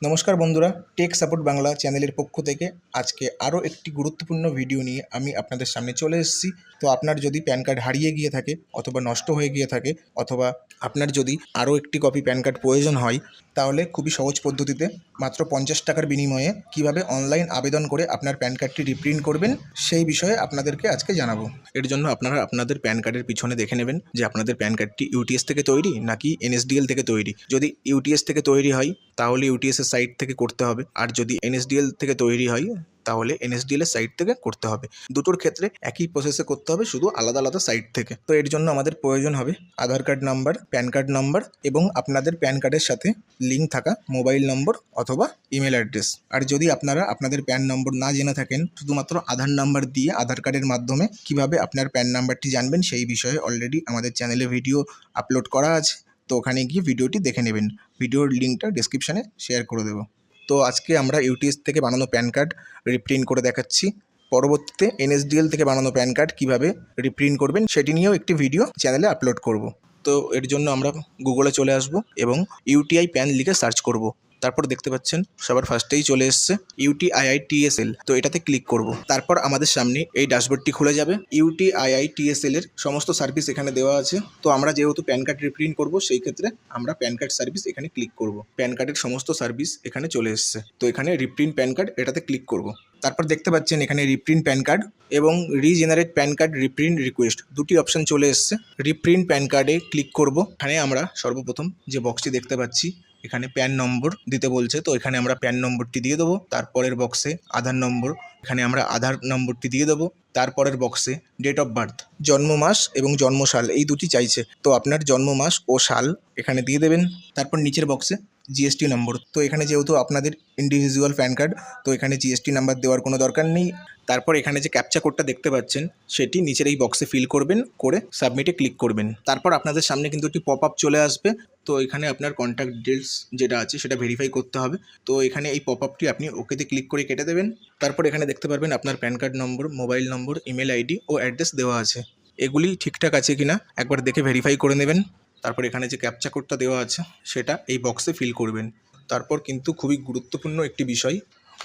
নমস্কার বন্ধুরা, take support Bangla চ্যানেলের পক্ষ থেকে আজকে আরও একটি গুরুত্বপূর্ণ ভিডিও নিয়ে আমি আপনাদের সামনে চলে এসেছি। তো আপনার যদি প্যান কার্ড হারিয়ে গিয়ে থাকে অথবা নষ্ট হয়ে গিয়ে থাকে অথবা আপনার যদি আরও একটি কপি প্যান কার্ড প্রয়োজন হয়, তাহলে খুবই সহজ পদ্ধতিতে মাত্র 50 টাকার বিনিময়ে কিভাবে অনলাইন আবেদন করে আপনার প্যান কার্ডটি রিপ্রিন্ট করবেন সেই বিষয়ে আপনাদেরকে আজকে জানাবো। এর জন্য আপনারা আপনাদের প্যান কার্ডের পিছনে দেখে নেবেন যে আপনাদের প্যান কার্ডটি ইউটিএস থেকে তৈরি নাকি এনএসডিএল থেকে তৈরি। যদি ইউটিএস থেকে তৈরি হয় তাহলে ইউটিএস এর সাইট থেকে করতে হবে, আর যদি এনএসডিএল থেকে তৈরি হয় তাহলে এনএসডিএল এর সাইট থেকে করতে হবে। দুটোর ক্ষেত্রে একই প্রসেসে করতে হবে, শুধু আলাদা আলাদা সাইট থেকে। তো এর জন্য আমাদের প্রয়োজন হবে Aadhaar card number, PAN card number এবং আপনাদের প্যান কার্ডের সাথে লিঙ্ক থাকা মোবাইল নম্বর অথবা ইমেল অ্যাড্রেস। আর যদি আপনারা আপনাদের প্যান নম্বর না জেনে থাকেন, শুধুমাত্র আধার নাম্বার দিয়ে আধার কার্ডের মাধ্যমে কিভাবে আপনার প্যান নাম্বারটি জানবেন সেই বিষয়ে অলরেডি আমাদের চ্যানেলে ভিডিও আপলোড করা আছে। তো ওখানে গিয়ে ভিডিওটি দেখে নেবেন। ভিডিওর লিঙ্কটা ডেসক্রিপশানে শেয়ার করে দেবো। তো আজকে আমরা ইউটিএস থেকে বানানো প্যান কার্ড রিপ্রিন্ট করে দেখাচ্ছি। পরবর্তীতে এনএসডিএল থেকে বানানো প্যান কার্ড কীভাবে রিপ্রিন্ট করবেন সেটি নিয়েও একটি ভিডিও চ্যানেলে আপলোড করব। তো এর জন্য আমরা গুগলে চলে আসব এবং ইউটিআই প্যান লিখে সার্চ করব। তারপর দেখতে পাচ্ছেন সবার ফার্স্টেই চলে এসছে ইউটিআইআইটিএসএল। তো এটাতে ক্লিক করব। তারপর আমাদের সামনে এই ড্যাশবোর্ডটি খুলে যাবে। ইউটিআইআইটিএসএল এর সমস্ত সার্ভিস এখানে দেওয়া আছে। তো আমরা যেহেতু প্যান কার্ড রিপ্রিন্ট করব সেই ক্ষেত্রে আমরা প্যান কার্ড সার্ভিস এখানে ক্লিক করব। প্যান কার্ডের সমস্ত সার্ভিস এখানে চলে এসছে। তো এখানে রিপ্রিন্ট প্যান কার্ড এটাতে ক্লিক করব। তারপর দেখতে পাচ্ছেন এখানে রিপ্রিন্ট প্যান কার্ড এবং regenerate pan card reprint request দুটি অপশন চলে এসছে। রিপ্রিন্ট প্যান কার্ডে ক্লিক করব। এখানে আমরা সর্বপ্রথম যে বক্সটি দেখতে পাচ্ছি এখানে প্যান নম্বর দিতে বলছে, তো এখানে আমরা প্যান নম্বরটি দিয়ে দেবো। তারপরের বক্সে আধার নম্বর, এখানে আমরা আধার নম্বরটি দিয়ে দেবো। তারপরের বক্সে ডেট অফ বার্থ, জন্ম মাস এবং জন্ম সাল এই দুটি চাইছে, তো আপনার জন্ম মাস ও সাল এখানে দিয়ে দেবেন। তারপর নিচের বক্সে জিএসটি নম্বর, তো এখানে যেহেতু আপনাদের ইন্ডিভিজুয়াল প্যান কার্ড তো এখানে জিএসটি নাম্বার দেওয়ার কোনো দরকার নেই। তারপর এখানে যে ক্যাপচা কোডটা দেখতে পাচ্ছেন সেটি নিচের এই বক্সে ফিল করবেন, করে সাবমিটে ক্লিক করবেন। তারপর আপনাদের সামনে কিন্তু একটি পপ আপ চলে আসবে। তো এখানে আপনার কন্ট্যাক্ট ডিটেলস যেটা আছে সেটা ভেরিফাই করতে হবে। তো এখানে এই পপ আপটি আপনি ওকেতে ক্লিক করে কেটে দেবেন। তারপর এখানে দেখতে পারবেন আপনার PAN card number, mobile number, email ID ও অ্যাড্রেস দেওয়া আছে। এগুলি ঠিকঠাক আছে কিনা একবার দেখে ভেরিফাই করে নেবেন। তারপর এখানে যে ক্যাপচা কোডটা দেওয়া আছে সেটা এই বক্সে ফিল করবেন। তারপর কিন্তু খুবই গুরুত্বপূর্ণ একটি বিষয়,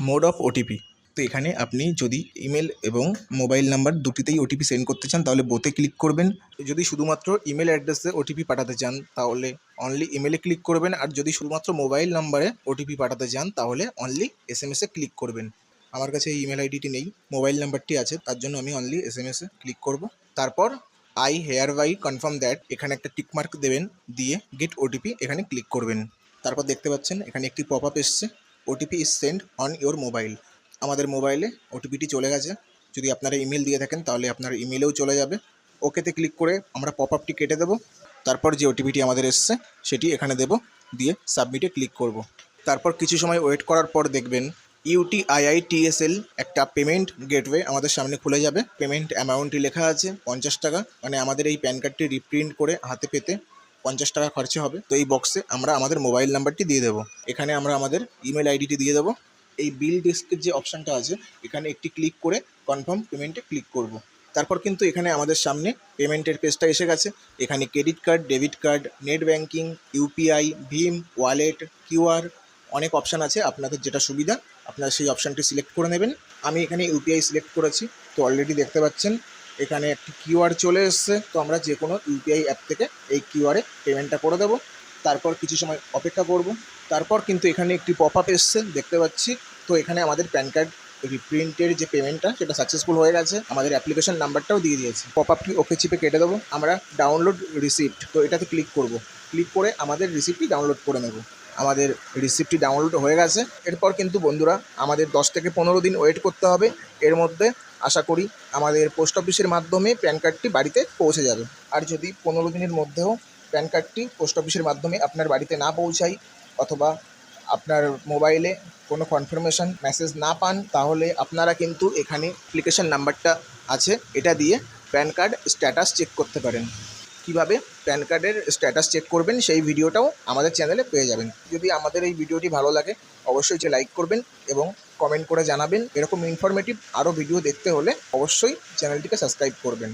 মোড অফ ওটিপি। তো এখানে আপনি যদি ইমেল এবং মোবাইল নাম্বার দুটিতেই ওটিপি সেন্ড করতে চান তাহলে বোথে ক্লিক করবেন। যদি শুধুমাত্র ইমেল অ্যাড্রেসে ওটিপি পাঠাতে চান তাহলে অনলি ইমেলে ক্লিক করবেন, আর যদি শুধুমাত্র মোবাইল নাম্বারে ওটিপি পাঠাতে চান তাহলে অনলি এসএমএসে ক্লিক করবেন। আমার কাছে এই ইমেল আইডিটি নেই, মোবাইল নাম্বারটি আছে, তার জন্য আমি অনলি এসএমএসে ক্লিক করব। তারপর I hereby confirm that এখানে একটা টিকমার্ক দেবেন, দিয়ে গেট ওটিপি এখানে ক্লিক করবেন। তারপর দেখতে পাচ্ছেন এখানে একটি পপ আপ এসছে, OTP is send on your mobile. আমাদের মোবাইলে ওটিপিটি চলে গেছে। যদি আপনারা ইমেল দিয়ে থাকেন তাহলে আপনার ইমেলেও চলে যাবে। ওকেতে ক্লিক করে আমরা পপ আপটি কেটে দেবো। তারপর যে ওটিপিটি আমাদের এসছে সেটি এখানে দেব, দিয়ে সাবমিটে ক্লিক করব। তারপর কিছু সময় ওয়েট করার পর দেখবেন ইউটিআইআইটিএসএল একটা পেমেন্ট গেটওয়ে আমাদের সামনে খুলে যাবে। পেমেন্ট অ্যামাউন্টটি লেখা আছে 50 টাকা, মানে আমাদের এই প্যান কার্ডটি রিপ্রিন্ট করে হাতে পেতে 50 টাকা খরচা হবে। তো এই বক্সে আমরা আমাদের মোবাইল নাম্বারটি দিয়ে দেবো। এখানে আমরা আমাদের ইমেল আইডিটি দিয়ে দেবো। এই বিল ডেস্কের যে অপশানটা আছে এখানে একটি ক্লিক করে কনফার্ম পেমেন্টে ক্লিক করব। তারপর কিন্তু এখানে আমাদের সামনে পেমেন্টের পেজটা এসে গেছে। এখানে credit card, debit card, net banking, UPI, ভীম, ওয়ালেট, কিউআর অনেক অপশান আছে। আপনাদের যেটা সুবিধা আপনারা সেই অপশানটি সিলেক্ট করে নেবেন। আমি এখানে ইউপিআই সিলেক্ট করেছি। তো অলরেডি দেখতে পাচ্ছেন এখানে একটি কিউআর চলে এসছে। তো আমরা যে কোনো ইউপিআই অ্যাপ থেকে এই কিউআরে পেমেন্টটা করে দেবো। তারপর কিছু সময় অপেক্ষা করব। তারপর কিন্তু এখানে একটি পপ আপ এসছে দেখতে পাচ্ছি। তো এখানে আমাদের প্যান কার্ড রিপ্রিন্টের যে পেমেন্টটা সেটা সাকসেসফুল হয়ে গেছে, আমাদের অ্যাপ্লিকেশন নাম্বারটাও দিয়ে দিয়েছে। পপ আপটি ওকে চিপে কেটে দেবো। আমরা ডাউনলোড রিসিপ্ট, তো এটাতে ক্লিক করব। ক্লিক করে আমাদের রিসিপ্টটি ডাউনলোড করে নেব। আমাদের রিসিপ্টটি ডাউনলোড হয়ে গেছে। এরপর কিন্তু বন্ধুরা আমাদের 10 থেকে 15 দিন ওয়েট করতে হবে। এর মধ্যে আশা করি আমাদের পোস্ট অফিসের মাধ্যমে প্যান কার্ডটি বাড়িতে পৌঁছে যাবে। আর যদি 15 দিনের মধ্যেও প্যান কার্ডটি পোস্ট অফিসের মাধ্যমে আপনার বাড়িতে না পৌঁছায় অথবা আপনার মোবাইলে কোনো কনফার্মেশন মেসেজ না পান তাহলে আপনারা কিন্তু এখানে অ্যাপ্লিকেশন নাম্বারটা আছে, এটা দিয়ে প্যান কার্ড স্ট্যাটাস চেক করতে পারেন। কিভাবে প্যান কার্ডের স্ট্যাটাস চেক করবেন সেই ভিডিওটাও আমাদের চ্যানেলে পেয়ে যাবেন। যদি আমাদের এই ভিডিওটি ভালো লাগে অবশ্যই যে লাইক করবেন এবং কমেন্ট করে জানাবেন। এরকম ইনফরমেটিভ আরও ভিডিও দেখতে হলে অবশ্যই চ্যানেলটিকে সাবস্ক্রাইব করবেন।